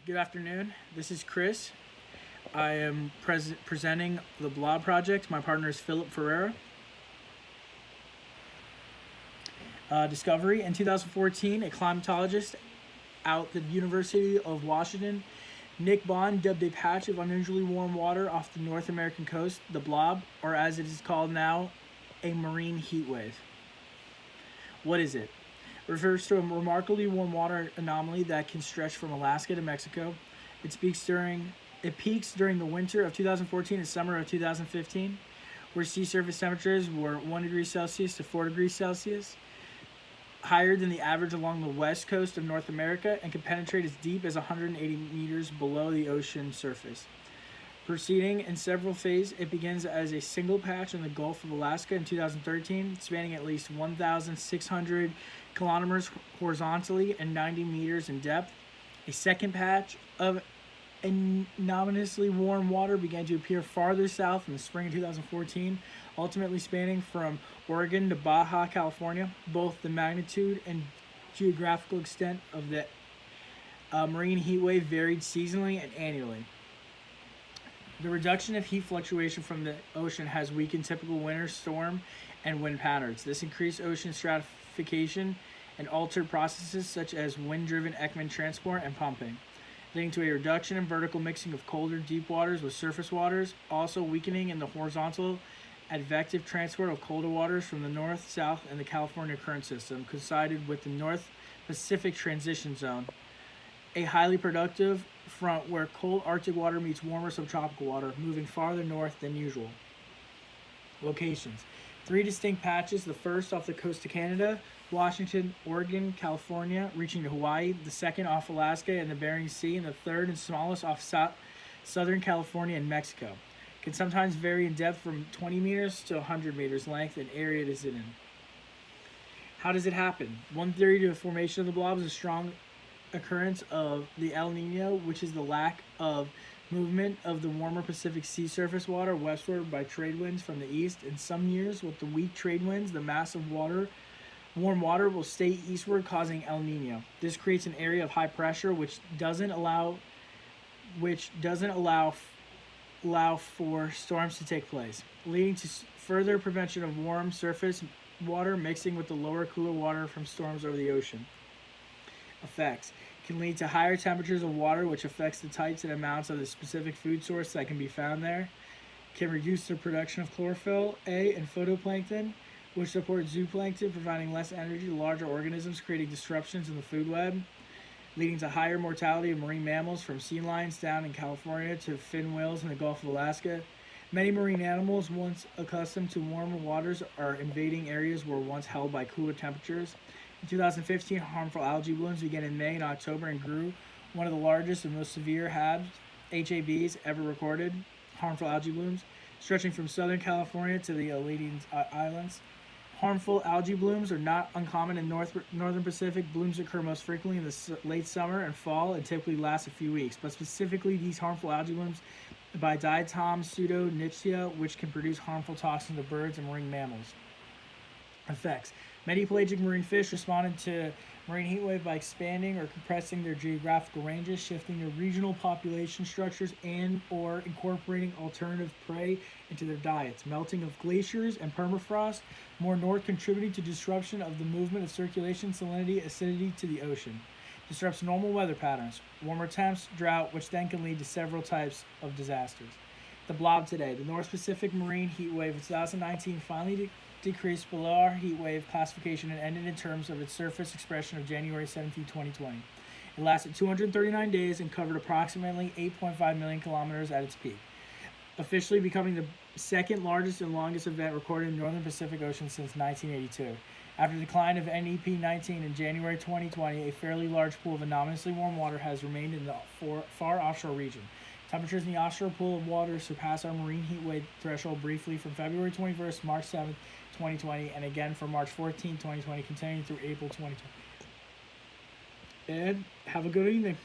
Good afternoon. This is Chris. I am presenting the Blob Project. My partner is Philip Ferreira. Discovery. In 2014, a climatologist out the University of Washington, Nick Bond, dubbed a patch of unusually warm water off the North American coast the Blob, or as it is called now, a marine heat wave. What is it? It refers to a remarkably warm water anomaly that can stretch from Alaska to Mexico. It peaks during the winter of 2014 and summer of 2015, where sea surface temperatures were 1 degree Celsius to 4 degrees Celsius, higher than the average along the west coast of North America, and can penetrate as deep as 180 meters below the ocean surface. Proceeding in several phases, it begins as a single patch in the Gulf of Alaska in 2013, spanning at least 1,600 kilometers horizontally and 90 meters in depth. A second patch of anomalously warm water began to appear farther south in the spring of 2014, ultimately spanning from Oregon to Baja California. Both the magnitude and geographical extent of the marine heat wave varied seasonally and annually. The reduction of heat fluctuation from the ocean has weakened typical winter storm and wind patterns. This increased ocean stratification and altered processes such as wind-driven Ekman transport and pumping, leading to a reduction in vertical mixing of colder deep waters with surface waters, also weakening in the horizontal advective transport of colder waters from the north, south, and the California current system, coincided with the North Pacific transition zone, a highly productive front where cold Arctic water meets warmer subtropical water, moving farther north than usual. Locations. 3 distinct patches, the first off the coast of Canada, Washington, Oregon, California, reaching to Hawaii, the second off Alaska and the Bering Sea, and the third and smallest off southern California and Mexico. Can sometimes vary in depth from 20 meters to 100 meters length and area it is in. How does it happen? One theory to the formation of the blob is a strong occurrence of the El Nino, which is the lack of movement of the warmer Pacific sea surface water westward by trade winds from the east. In some years, with the weak trade winds, the mass of warm water will stay eastward, causing El Nino. This creates an area of high pressure which doesn't allow for storms to take place, leading to further prevention of warm surface water mixing with the lower, cooler water from storms over the ocean. Effects can lead to higher temperatures of water, which affects the types and amounts of the specific food source that can be found there. Can reduce the production of chlorophyll A and phytoplankton, which support zooplankton, providing less energy to larger organisms, creating disruptions in the food web, leading to higher mortality of marine mammals from sea lions down in California to fin whales in the Gulf of Alaska. Many marine animals, once accustomed to warmer waters, are invading areas were once held by cooler temperatures. In 2015, harmful algae blooms began in May and October and grew, one of the largest and most severe HABs ever recorded. Harmful algae blooms, stretching from Southern California to the Aleutian Islands. Harmful algae blooms are not uncommon in northern Pacific. Blooms occur most frequently in the late summer and fall and typically last a few weeks. But specifically, these harmful algae blooms by diatom pseudonychia, which can produce harmful toxins to birds and marine mammals. Effects. Many pelagic marine fish responded to marine heat wave by expanding or compressing their geographical ranges, shifting their regional population structures, and or incorporating alternative prey into their diets. Melting of glaciers and permafrost more north contributing to disruption of the movement of circulation, salinity, acidity to the ocean. Disrupts normal weather patterns, warmer temps, drought, which then can lead to several types of disasters. The blob today. The North Pacific marine heat wave of 2019 finally decreased below our heat wave classification and ended in terms of its surface expression of January 17, 2020. It lasted 239 days and covered approximately 8.5 million kilometers at its peak, officially becoming the second largest and longest event recorded in the Northern Pacific Ocean since 1982. After the decline of NEP-19 in January 2020, a fairly large pool of anomalously warm water has remained in the far offshore region. Temperatures in the offshore pool of water surpassed our marine heat wave threshold briefly from February 21st to March 7th, 2020, and again from March 14, 2020, continuing through April 2020. And have a good evening.